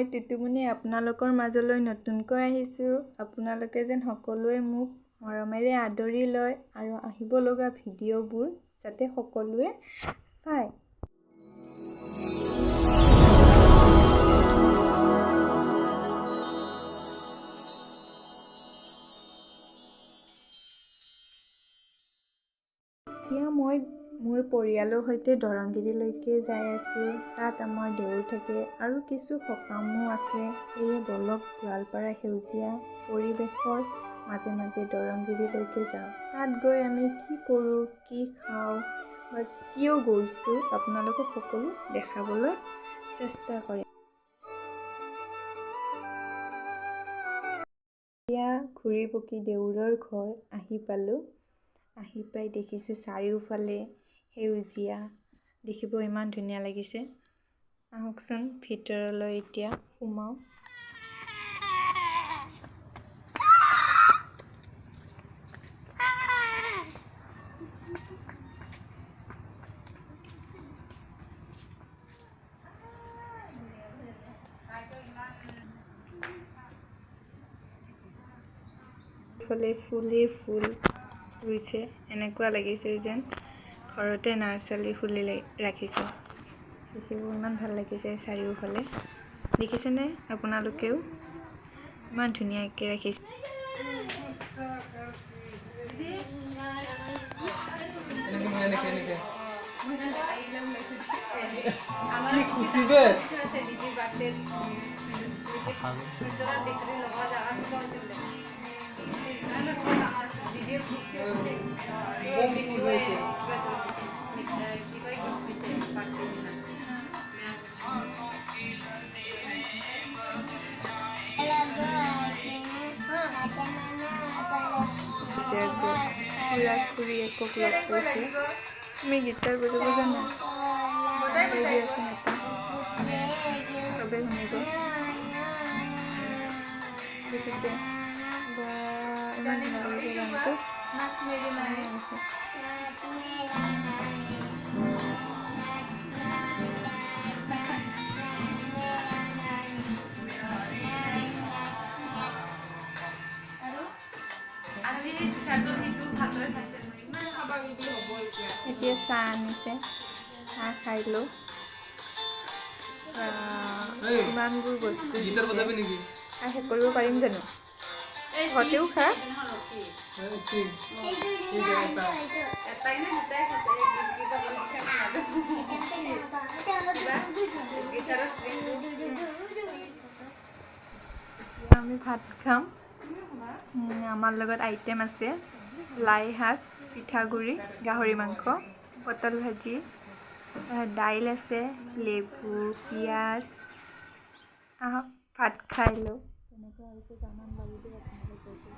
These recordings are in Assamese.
মই টুটুমণি আপোনালোকৰ মাজলৈ নতুনকৈ আহিছোঁ। আপোনালোকে যেন সকলোৱে মোক মৰমেৰে আদৰি লয় আৰু আহিব লগা ভিডিঅ'বোৰ যাতে সকলোৱে পায়। এতিয়া মই মোৰ পৰিয়ালৰ সৈতে দৰংগিৰিলৈকে যাই আছোঁ। তাত আমাৰ দেউৰ থাকে আৰু কিছু সকামো আছে। সেয়ে বলক গোৱালপাৰা সেউজীয়া পৰিৱেশৰ মাজে মাজে দৰংগিৰিলৈকে যাওঁ। তাত গৈ আমি কি কৰোঁ, কি খাওঁ বা কিয় গৈছোঁ আপোনালোকক সকলো দেখাবলৈ চেষ্টা কৰিম। এতিয়া ঘূৰি পকি দেউৰৰ ঘৰ আহি পালোঁ। আহি পাই দেখিছোঁ চাৰিওফালে সেউজীয়া, দেখিব ইমান ধুনীয়া লাগিছে। আহকচোন ভিতৰলৈ এতিয়া সোমাওঁ। ফালে ফুলেই ফুল ৰুইছে, এনেকুৱা লাগিছে যেন ঘৰতে নাৰ্চাৰী ফুলি ৰাখিছে। দেখিব ইমান ভাল লাগিছে চাৰিওফালে। দেখিছেনে আপোনালোকেও? ইমান ধুনীয়াকৈ ৰাখিছে। খুৰা-খুৰী একোক লগ কৰিছে। তুমি গীটাৰ বজাব জানা? চবে শুনিব। দেখিছে? ইমান ভাল লাগিছে গানটো। এতিয়া চাহ আনিছে, চাহ খাই লওঁ। ইমানবোৰ বস্তু খাই শেষ কৰিব পাৰিম জানো? ঘৰতেও খা। আমি ভাত খাম। আমাৰ লগত আইটেম আছে লাই শাক, পিঠাগুড়ি, গাহৰি মাংস, পটল ভাজি, দাইল আছে, লেবু, পিঁয়াজ। আহক ভাত খাই লওঁ। কেনেকুৱা হৈছে জানান লাগিব আপোনালোকে।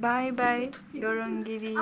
Bye bye Darangiri.